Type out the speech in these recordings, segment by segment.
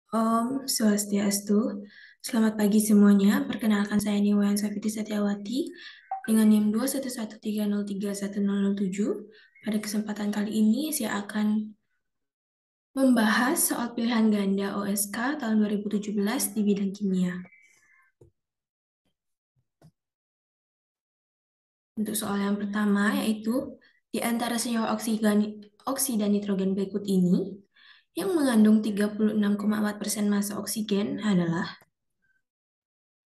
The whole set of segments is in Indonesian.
Om Swastiastu. Selamat pagi semuanya. Perkenalkan saya Niwayan Safiti Satyawati dengan NIM 211303107. Pada kesempatan kali ini saya akan membahas soal pilihan ganda OSK tahun 2017 di bidang kimia. Untuk soal yang pertama yaitu di antara senyawa oksida nitrogen berikut ini yang mengandung 36,4% massa oksigen adalah.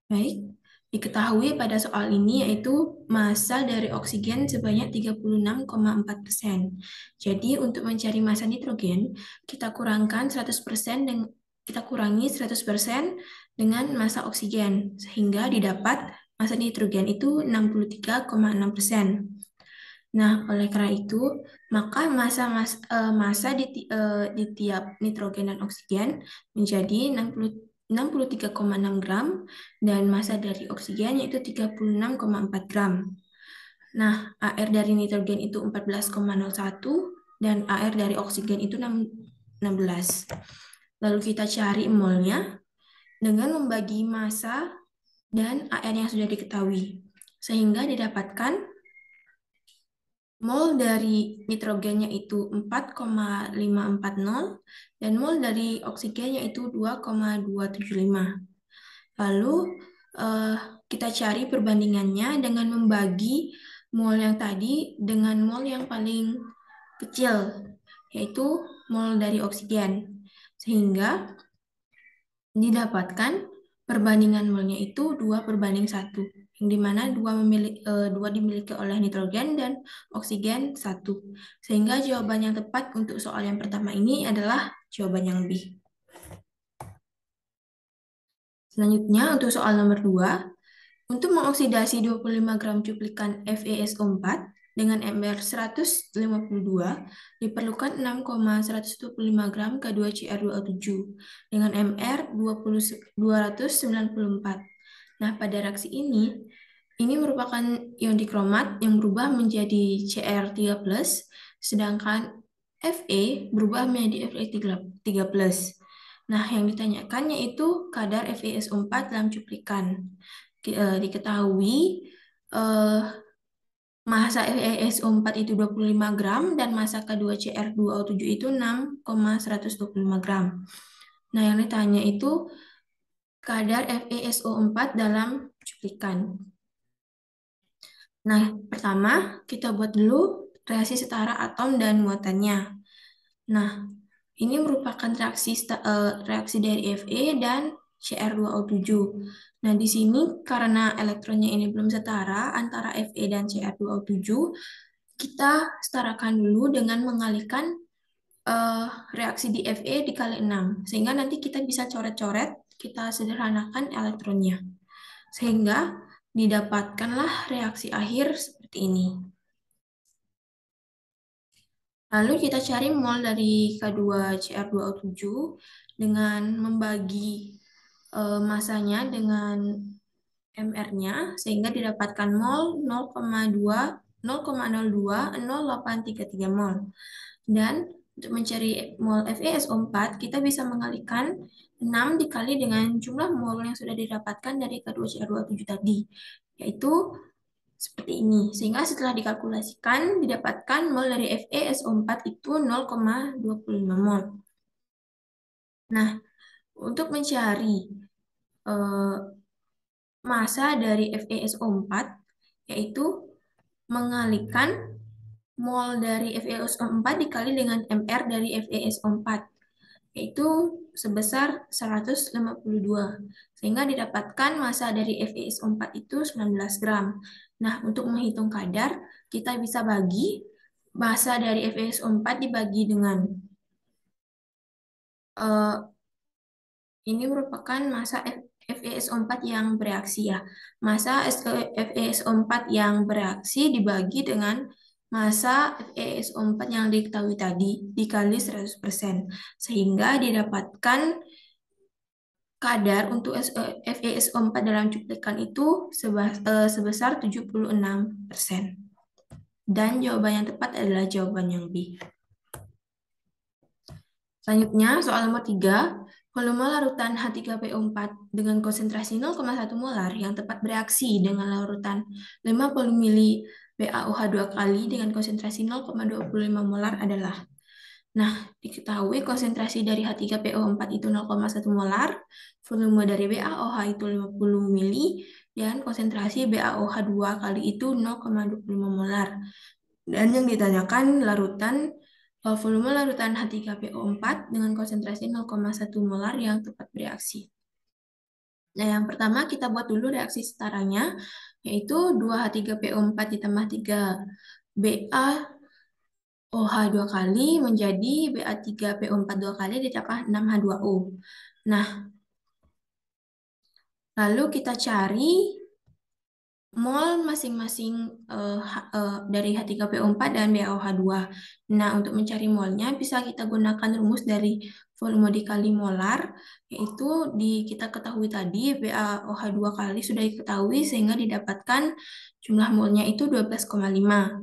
Baik, diketahui pada soal ini yaitu massa dari oksigen sebanyak 36,4%. Jadi untuk mencari massa nitrogen, kita kurangkan 100% kita kurangi 100% dengan massa oksigen sehingga didapat massa nitrogen itu 63,6%. Nah, oleh karena itu, maka massa di tiap nitrogen dan oksigen menjadi 63,6 gram dan massa dari oksigen yaitu 36,4 gram. Nah, AR dari nitrogen itu 14,01 dan AR dari oksigen itu 16. Lalu kita cari molnya dengan membagi massa dan AR yang sudah diketahui. Sehingga didapatkan mol dari nitrogennya itu 4,540 dan mol dari oksigennya itu 2,275. Lalu eh, kita cari perbandingannya dengan membagi mol yang tadi dengan mol yang paling kecil, yaitu mol dari oksigen. Sehingga didapatkan perbandingan molnya itu 2:1, yang dimana dua dimiliki oleh nitrogen dan oksigen 1. Sehingga jawaban yang tepat untuk soal yang pertama ini adalah jawaban yang B. Selanjutnya untuk soal nomor 2, untuk mengoksidasi 25 gram cuplikan FeSO4 dengan MR 152 diperlukan 6,125 gram K2Cr2O7 dengan MR 294. Nah, pada reaksi ini merupakan ion dikromat yang berubah menjadi Cr3+, sedangkan Fe berubah menjadi Fe3+. Nah, yang ditanyakan yaitu kadar FeSO4 dalam cuplikan. Diketahui eh, massa FeSO4 itu 25 gram dan massa K2Cr2O7 itu 6,125 gram. Nah, yang ditanya itu kadar FeSO4 dalam cuplikan. Nah, pertama kita buat dulu reaksi setara atom dan muatannya. Nah, ini merupakan reaksi dari Fe dan Cr2O7. Nah, di sini karena elektronnya ini belum setara antara Fe dan Cr2O7, kita setarakan dulu dengan mengalihkan eh, reaksi di Fe dikali 6. Sehingga nanti kita bisa coret-coret, kita sederhanakan elektronnya. Sehingga didapatkanlah reaksi akhir seperti ini. Lalu kita cari mol dari K2Cr2O7 dengan membagi masanya dengan MR-nya sehingga didapatkan mol 0,020833 mol. Dan untuk mencari mol FeSO4 kita bisa mengalihkan 6 dikali dengan jumlah mol yang sudah didapatkan dari K2Cr2O7 tadi, yaitu seperti ini. Sehingga setelah dikalkulasikan, didapatkan mol dari FeSO4 itu 0,25 mol. Nah, untuk mencari eh, massa dari FeSO4, yaitu mengalihkan mol dari FeSO4 dikali dengan MR dari FeSO4, yaitu sebesar 152. Sehingga didapatkan massa dari FeSO4 itu 19 gram. Nah, untuk menghitung kadar, kita bisa bagi massa dari FeSO4 dibagi dengan ini merupakan massa FeSO4 yang bereaksi ya. Massa FeSO4 yang bereaksi dibagi dengan massa FeSO4 yang diketahui tadi dikali 100%. Sehingga didapatkan kadar untuk FeSO4 dalam cuplikan itu sebesar 76%. Dan jawaban yang tepat adalah jawaban yang B. Selanjutnya, soal nomor 3. Volume larutan H3PO4 dengan konsentrasi 0,1 molar yang tepat bereaksi dengan larutan 50 mili BaOH2 kali dengan konsentrasi 0,25 molar adalah. Nah, diketahui konsentrasi dari H3PO4 itu 0,1 molar, volume dari BaOH itu 50 mili, dan konsentrasi BaOH2 kali itu 0,25 molar. Dan yang ditanyakan volume larutan H3PO4 dengan konsentrasi 0,1 molar yang tepat bereaksi. Nah, yang pertama kita buat dulu reaksi setaranya, yaitu 2H3PO4 ditambah 3BaOH 2 kali menjadi Ba3PO4 2 kali ditambah 6H2O. Nah, lalu kita cari mol masing-masing dari H3PO4 dan BaOH2. Nah, untuk mencari molnya bisa kita gunakan rumus dari volume dikali molar, yaitu kita ketahui tadi BaOH2 kali sudah diketahui sehingga didapatkan jumlah molnya itu 12,5.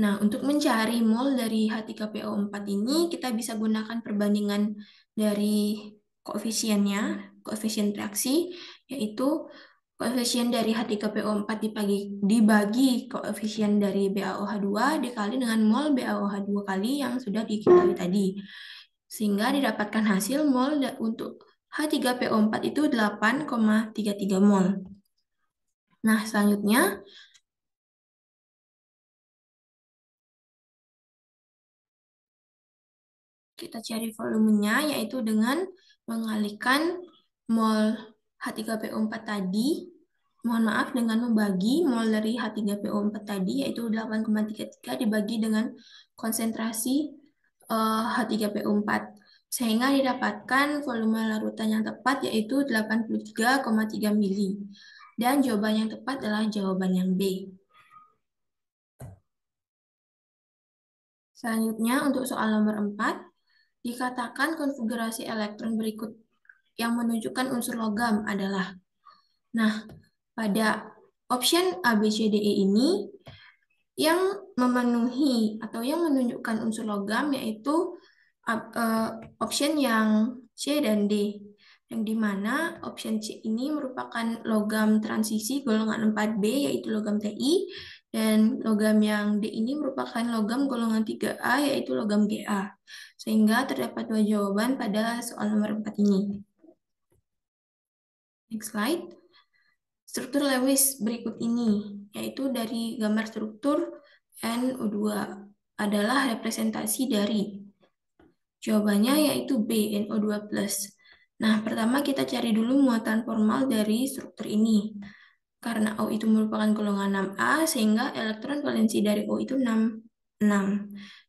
Nah, untuk mencari mol dari H3PO4 ini kita bisa gunakan perbandingan dari koefisiennya, koefisien reaksi, yaitu koefisien dari H3PO4 dibagi koefisien dari BaOH2 dikali dengan mol BaOH2 kali yang sudah diketahui tadi. Sehingga didapatkan hasil mol untuk H3PO4 itu 8,33 mol. Nah, selanjutnya kita cari volumenya yaitu dengan mengalihkan mol H3PO4 tadi, mohon maaf, dengan membagi mol dari H3PO4 tadi yaitu 8,33 dibagi dengan konsentrasi H3PO4 sehingga didapatkan volume larutan yang tepat yaitu 83,3 mili. Dan jawaban yang tepat adalah jawaban yang B. Selanjutnya untuk soal nomor 4, dikatakan konfigurasi elektron berikut yang menunjukkan unsur logam adalah. Nah, pada option A, B, C, D, E ini yang memenuhi atau yang menunjukkan unsur logam yaitu option yang C dan D. Yang dimana option C ini merupakan logam transisi golongan 4B yaitu logam Ti, dan logam yang D ini merupakan logam golongan 3A yaitu logam Ga. Sehingga terdapat dua jawaban pada soal nomor 4 ini. Next slide. Struktur Lewis berikut ini, yaitu dari gambar struktur NO2 adalah representasi dari. Jawabannya yaitu B, NO2+. Nah, pertama kita cari dulu muatan formal dari struktur ini. Karena O itu merupakan golongan 6A, sehingga elektron valensi dari O itu 6.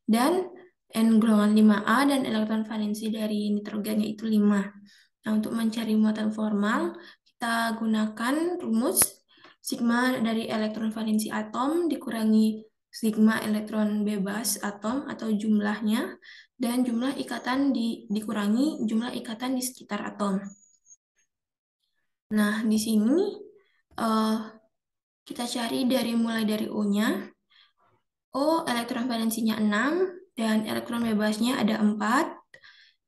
Dan N golongan 5A dan elektron valensi dari nitrogennya itu 5. Nah, untuk mencari muatan formal, kita gunakan rumus sigma dari elektron valensi atom dikurangi sigma elektron bebas atom atau jumlahnya, dan jumlah ikatan dikurangi jumlah ikatan di sekitar atom. Nah, di sini kita cari mulai dari O-nya. O elektron valensinya 6 dan elektron bebasnya ada 4,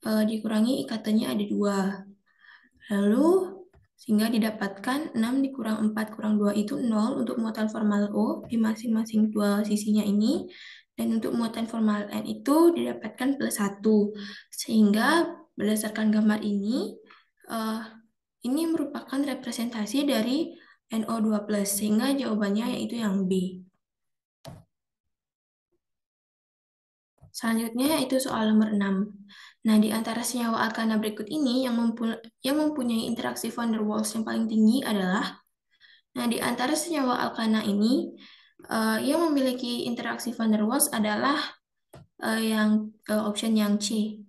dikurangi ikatannya ada 2. Lalu sehingga didapatkan 6 dikurang 4 kurang 2 itu 0 untuk muatan formal O di masing-masing dua sisinya ini. Dan untuk muatan formal N itu didapatkan +1. Sehingga berdasarkan gambar ini merupakan representasi dari NO2+, sehingga jawabannya yaitu yang B. Selanjutnya yaitu soal nomor 6. Nah, di antara senyawa alkana berikut ini yang mempunyai interaksi van der Waals yang paling tinggi adalah, nah, di antara senyawa alkana ini yang memiliki interaksi van der Waals adalah option yang C.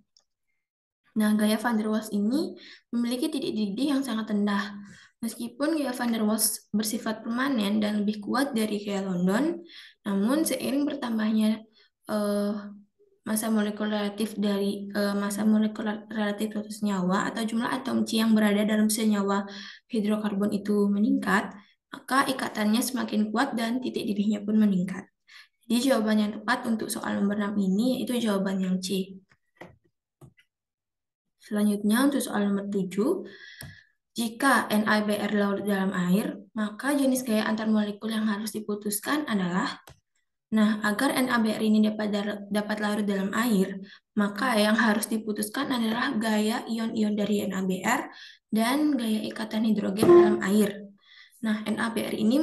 Nah, gaya van der Waals ini memiliki titik didih yang sangat rendah. Meskipun gaya van der Waals bersifat permanen dan lebih kuat dari gaya London, namun seiring bertambahnya massa molekular relatif suatu senyawa atau jumlah atom C yang berada dalam senyawa hidrokarbon itu meningkat, maka ikatannya semakin kuat dan titik didihnya pun meningkat. Jadi jawaban yang tepat untuk soal nomor 6 ini yaitu jawaban yang C. Selanjutnya untuk soal nomor 7, jika NaBr larut dalam air, maka jenis gaya antar molekul yang harus diputuskan adalah, nah, agar NaBr ini dapat larut dalam air, maka yang harus diputuskan adalah gaya ion-ion dari NaBr dan gaya ikatan hidrogen dalam air. Nah, NaBr ini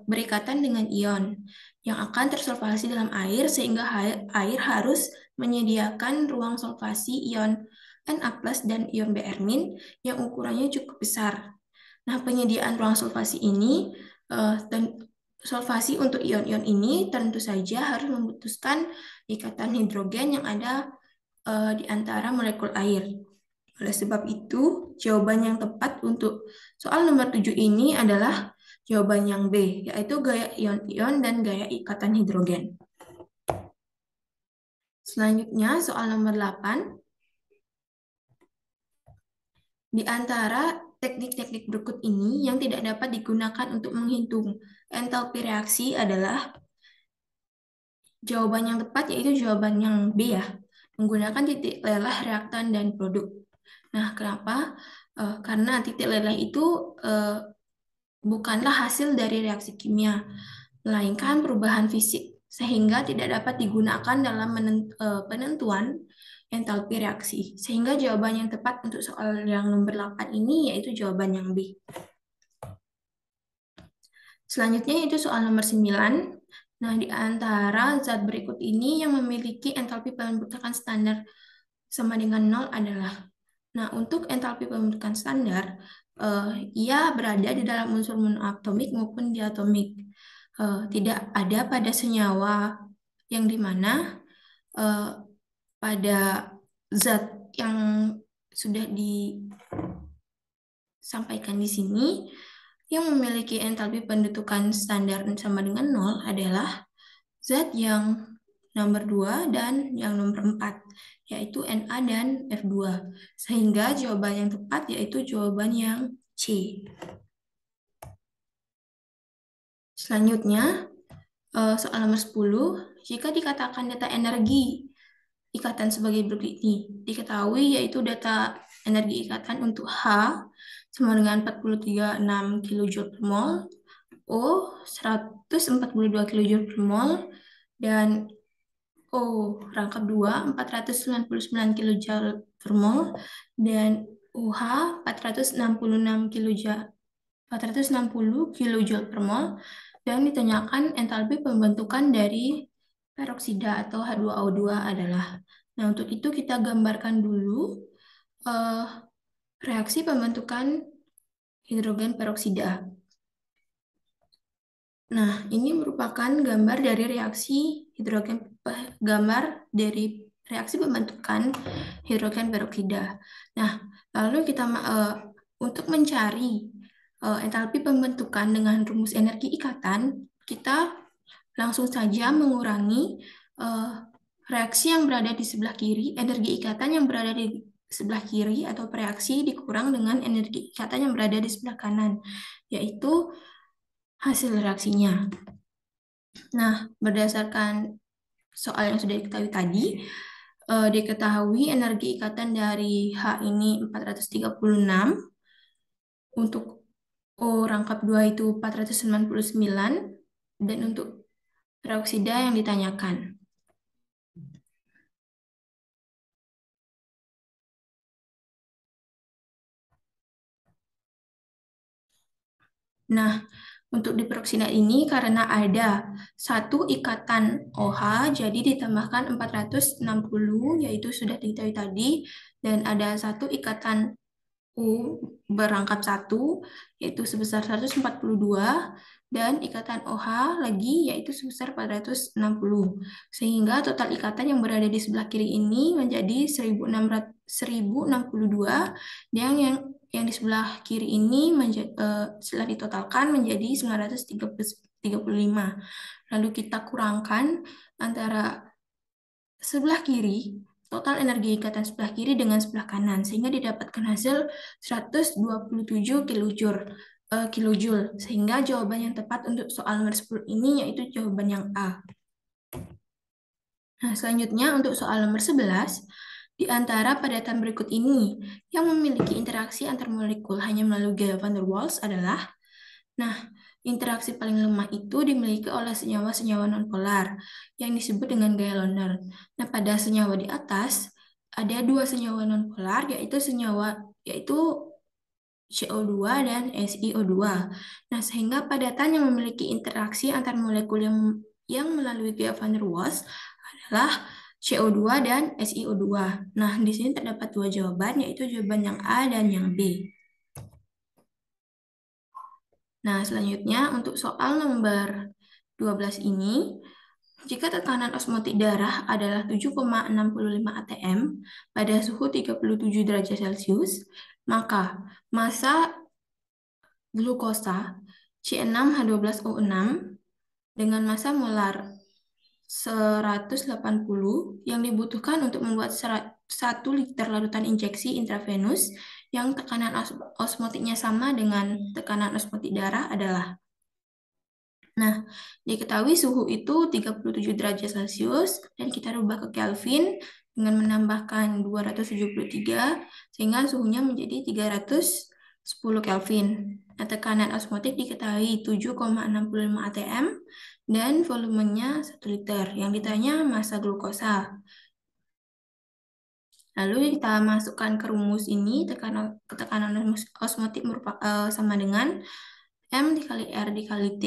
berikatan dengan ion yang akan tersolvasi dalam air sehingga air harus menyediakan ruang solvasi ion Na+ dan ion Br- yang ukurannya cukup besar. Nah, penyediaan ruang solvasi ini solvasi untuk ion-ion ini tentu saja harus memutuskan ikatan hidrogen yang ada di antara molekul air. Oleh sebab itu, jawaban yang tepat untuk soal nomor 7 ini adalah jawaban yang B, yaitu gaya ion-ion dan gaya ikatan hidrogen. Selanjutnya, soal nomor 8. Di antara teknik-teknik berikut ini yang tidak dapat digunakan untuk menghitung entalpi reaksi adalah jawaban yang tepat, yaitu jawaban yang B ya, menggunakan titik lelah reaktan dan produk. Nah, kenapa? Karena titik lelah itu bukanlah hasil dari reaksi kimia, melainkan perubahan fisik, sehingga tidak dapat digunakan dalam penentuan entalpi reaksi. Sehingga jawaban yang tepat untuk soal yang nomor 8 ini yaitu jawaban yang B. Selanjutnya itu soal nomor 9. Nah, di antara zat berikut ini yang memiliki entalpi pembentukan standar sama dengan 0 adalah, nah, untuk entalpi pembentukan standar, ia berada di dalam unsur monoatomik maupun diatomik. Tidak ada pada senyawa yang dimana pada zat yang sudah disampaikan di sini yang memiliki entalpi pembentukan standar sama dengan 0 adalah zat yang nomor 2 dan yang nomor 4, yaitu Na dan F2. Sehingga jawaban yang tepat yaitu jawaban yang C. Selanjutnya, soal nomor 10, jika dikatakan data energi ikatan sebagai berikut ini, diketahui yaitu data energi ikatan untuk H sama dengan 43,6 kJ per mol, O 142 kJ per mol, dan O rangkap 2 499 kJ per mol, dan OH 460 kJ per mol, dan ditanyakan entalpi pembentukan dari peroksida atau H2O2 adalah. Nah, untuk itu kita gambarkan dulu reaksi pembentukan hidrogen peroksida. Nah, ini merupakan gambar dari reaksi pembentukan hidrogen peroksida. Nah, lalu kita untuk mencari entalpi pembentukan dengan rumus energi ikatan, kita langsung saja mengurangi reaksi yang berada di sebelah kiri, energi ikatan yang berada di sebelah kiri atau reaksi dikurang dengan energi ikatan yang berada di sebelah kanan, yaitu hasil reaksinya. Nah, berdasarkan soal yang sudah diketahui tadi, diketahui energi ikatan dari H ini 436, untuk O rangkap 2 itu 499, dan untuk peroksida yang ditanyakan. Nah, untuk di peroksida ini karena ada satu ikatan OH, jadi ditambahkan 460, yaitu sudah diketahui tadi, dan ada satu ikatan U berangkap 1, yaitu sebesar 142, dan ikatan OH lagi, yaitu sebesar 460. Sehingga total ikatan yang berada di sebelah kiri ini menjadi 1062, dan yang di sebelah kiri ini setelah ditotalkan menjadi 935. Lalu kita kurangkan antara sebelah kiri, total energi ikatan sebelah kiri dengan sebelah kanan, sehingga didapatkan hasil 127 kilojoule. Sehingga jawaban yang tepat untuk soal nomor 10 ini yaitu jawaban yang A. Nah, selanjutnya untuk soal nomor 11, Di antara padatan berikut ini, yang memiliki interaksi antar molekul hanya melalui gaya van der Waals adalah, nah, interaksi paling lemah itu dimiliki oleh senyawa-senyawa nonpolar yang disebut dengan gaya loner. Nah, pada senyawa di atas ada dua senyawa nonpolar yaitu CO2 dan SiO2. Nah, sehingga padatan yang memiliki interaksi antar molekul yang melalui gaya van der Waals adalah CO2 dan SiO2. Nah, di sini terdapat dua jawaban, yaitu jawaban yang A dan yang B. Nah, selanjutnya untuk soal nomor 12 ini, jika tekanan osmotik darah adalah 7,65 atm pada suhu 37 derajat Celcius, maka massa glukosa C6H12O6 dengan massa molar 180 yang dibutuhkan untuk membuat 1 liter larutan injeksi intravenus yang tekanan osmotiknya sama dengan tekanan osmotik darah adalah. Nah, diketahui suhu itu 37 derajat Celcius dan kita rubah ke Kelvin dengan menambahkan 273 sehingga suhunya menjadi 310 Kelvin. Nah, tekanan osmotik diketahui 7,65 atm dan volumenya 1 liter. Yang ditanya massa glukosa. Lalu kita masukkan ke rumus ini, tekanan osmotik sama dengan M dikali R dikali T.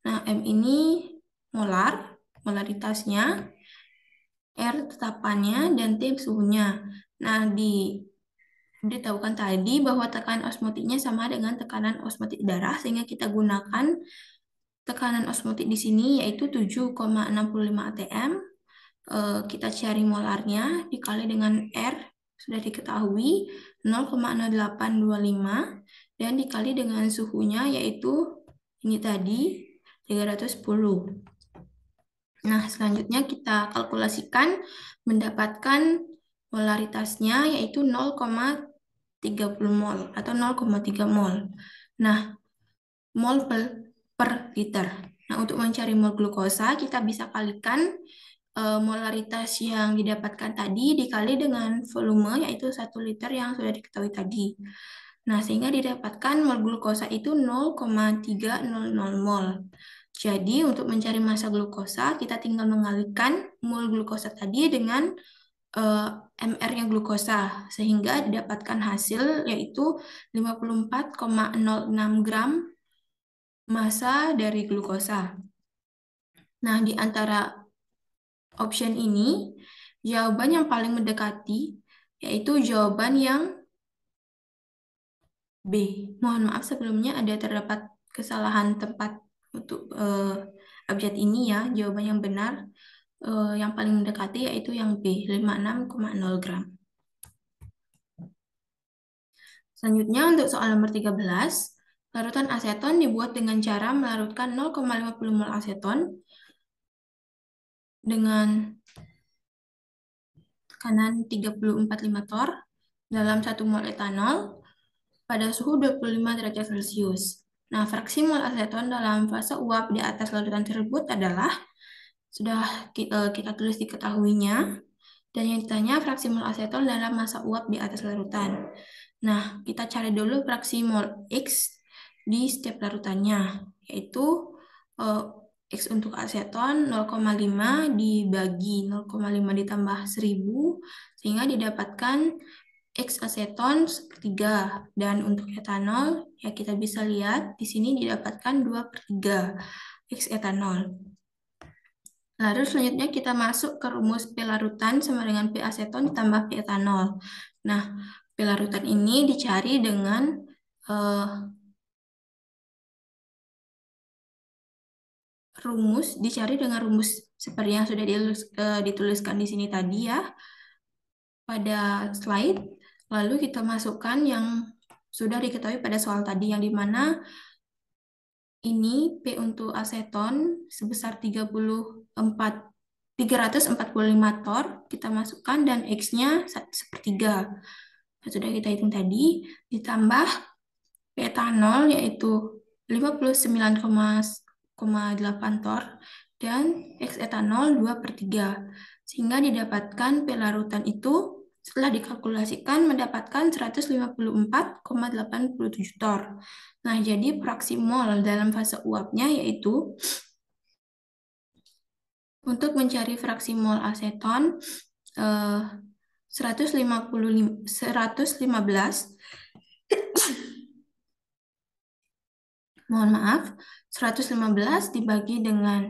Nah, M ini molaritasnya, R tetapannya, dan T suhunya. Nah, diberitahukan tadi bahwa tekanan osmotiknya sama dengan tekanan osmotik darah, sehingga kita gunakan tekanan osmotik di sini yaitu 7,65 atm. Kita cari molarnya dikali dengan R sudah diketahui 0,0825 dan dikali dengan suhunya yaitu ini tadi 310. Nah, selanjutnya kita kalkulasikan mendapatkan molaritasnya yaitu 0,30 mol atau 0,3 mol. Nah, mol per liter. Nah, untuk mencari mol glukosa kita bisa kalikan molaritas yang didapatkan tadi dikali dengan volume yaitu 1 liter yang sudah diketahui tadi. Nah, sehingga didapatkan mol glukosa itu 0,300 mol. Jadi, untuk mencari massa glukosa, kita tinggal mengalikan mol glukosa tadi dengan MR-nya glukosa, sehingga didapatkan hasil yaitu 54,06 gram massa dari glukosa. Nah, di antara option ini, jawaban yang paling mendekati yaitu jawaban yang B. Mohon maaf sebelumnya ada terdapat kesalahan tempat untuk abjad ini ya. Jawaban yang benar yang paling mendekati yaitu yang B, 56,0 gram. Selanjutnya untuk soal nomor 13, larutan aseton dibuat dengan cara melarutkan 0,50 mol aseton dengan tekanan 345 torr dalam 1 mol etanol pada suhu 25 derajat Celcius. Nah, fraksi mol aseton dalam fase uap di atas larutan tersebut adalah, sudah kita tulis diketahuinya, dan yang ditanya fraksi mol aseton dalam massa uap di atas larutan. Nah, kita cari dulu fraksi mol X di setiap larutannya, yaitu X untuk aseton 0,5 dibagi 0,5 ditambah 1000, sehingga didapatkan X aseton sepertiga. Dan untuk etanol, ya kita bisa lihat di sini didapatkan 2/3 X etanol. Lalu selanjutnya kita masuk ke rumus P larutan sama dengan P aseton ditambah P etanol. Nah, P larutan ini dicari dengan rumus seperti yang sudah dituliskan di sini tadi ya pada slide. Lalu kita masukkan yang sudah diketahui pada soal tadi, yang dimana ini P untuk aseton sebesar 345 torr kita masukkan dan X-nya sepertiga. Sudah kita hitung tadi, ditambah P etanol yaitu 59,8 torr dan X etanol 2/3. Sehingga didapatkan P larutan itu Setelah dikalkulasikan mendapatkan 154,87 tor. Nah, jadi fraksi mol dalam fase uapnya yaitu untuk mencari fraksi mol aseton 115 mohon maaf, 115 dibagi dengan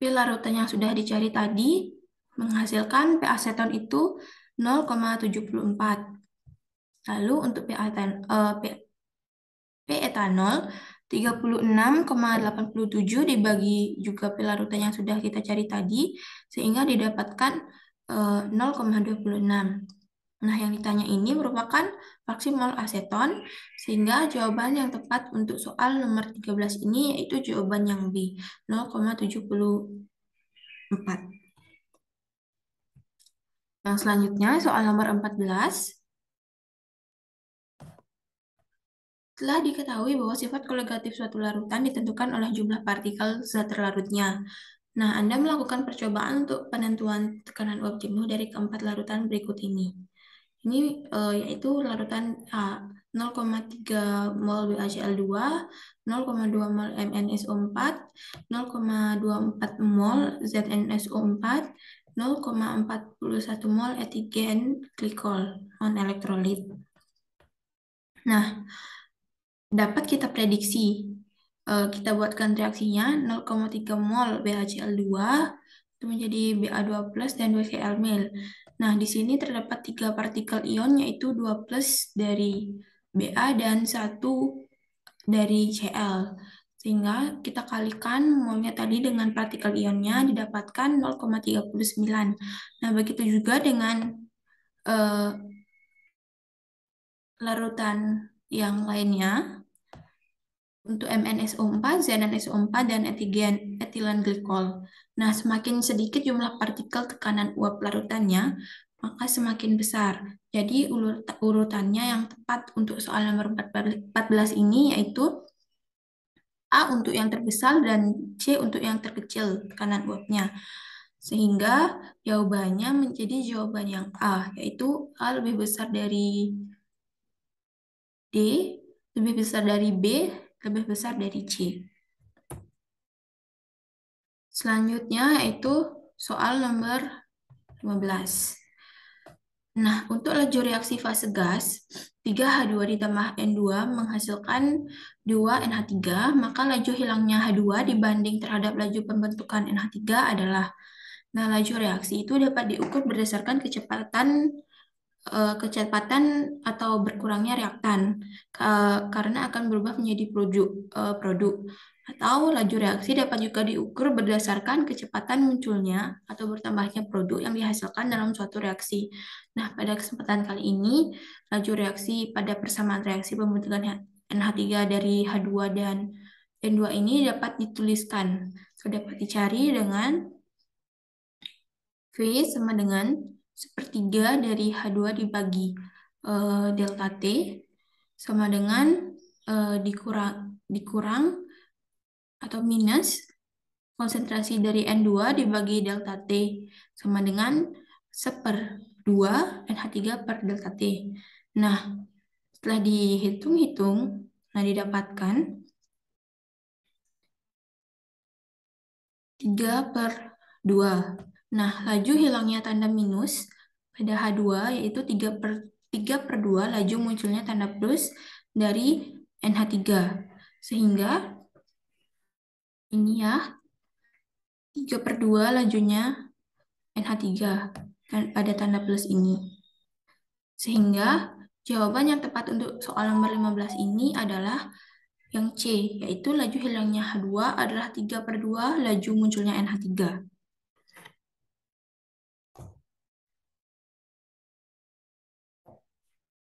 P larutan yang sudah dicari tadi menghasilkan P aseton itu 0,74. Lalu untuk P etanol 36,87 dibagi juga P larutan yang sudah kita cari tadi sehingga didapatkan 0,26. Nah, yang ditanya ini merupakan fraksi mol aseton, sehingga jawaban yang tepat untuk soal nomor 13 ini yaitu jawaban yang B, 0,74. Yang selanjutnya, soal nomor 14. Telah diketahui bahwa sifat koligatif suatu larutan ditentukan oleh jumlah partikel zat terlarutnya. Nah, Anda melakukan percobaan untuk penentuan tekanan uap jenuh dari keempat larutan berikut ini. Ini yaitu larutan A, 0,3 mol BaCl2, 0,2 mol MnSO4, 0,24 mol ZnSO4, 0,41 mol etilen glikol non elektrolit. Nah, dapat kita prediksi. Kita buatkan reaksinya 0,3 mol BaCl2 itu menjadi Ba2+ dan 2Cl mil. Nah, di sini terdapat 3 partikel ion yaitu 2 plus dari Ba dan 1 dari Cl. Sehingga kita kalikan molnya tadi dengan partikel ionnya didapatkan 0,39. Nah, begitu juga dengan larutan yang lainnya. Untuk MnSO4, ZnSO4, dan etilen glikol. Nah, semakin sedikit jumlah partikel tekanan uap larutannya, maka semakin besar. Jadi, urutannya yang tepat untuk soal nomor 14 ini yaitu A untuk yang terbesar dan C untuk yang terkecil tekanan uapnya. Sehingga jawabannya menjadi jawaban yang A, yaitu A lebih besar dari D, lebih besar dari B, lebih besar dari C. Selanjutnya yaitu soal nomor 15. Nah, untuk laju reaksi fase gas, 3H2 ditambah N2 menghasilkan 2NH3, maka laju hilangnya H2 dibanding terhadap laju pembentukan NH3 adalah. Nah, laju reaksi itu dapat diukur berdasarkan kecepatan atau berkurangnya reaktan karena akan berubah menjadi produk atau laju reaksi dapat juga diukur berdasarkan kecepatan munculnya atau bertambahnya produk yang dihasilkan dalam suatu reaksi. Nah, pada kesempatan kali ini laju reaksi pada persamaan reaksi pembentukan NH3 dari H2 dan N2 ini dapat dituliskan. Dapat dicari dengan V sama dengan sepertiga dari H2 dibagi delta T sama dengan dikurang atau minus konsentrasi dari N2 dibagi delta T sama dengan 1/2 NH3 per delta T. Nah, setelah dihitung-hitung, nah didapatkan 3/2. Nah, laju hilangnya tanda minus pada H2 yaitu 3/2 laju munculnya tanda plus dari NH3. Sehingga ini ya, 3/2 lajunya NH3 pada tanda plus ini. Sehingga jawaban yang tepat untuk soal nomor 15 ini adalah yang C, yaitu laju hilangnya H2 adalah 3/2 laju munculnya NH3.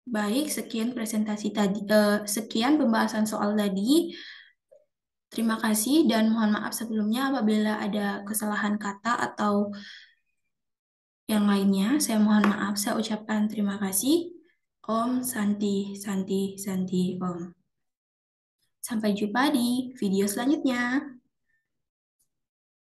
Baik, sekian presentasi tadi, sekian pembahasan soal tadi. Terima kasih dan mohon maaf sebelumnya apabila ada kesalahan kata atau yang lainnya. Saya mohon maaf, saya ucapkan terima kasih. Om Santi, Santi, Santi, Om. Sampai jumpa di video selanjutnya.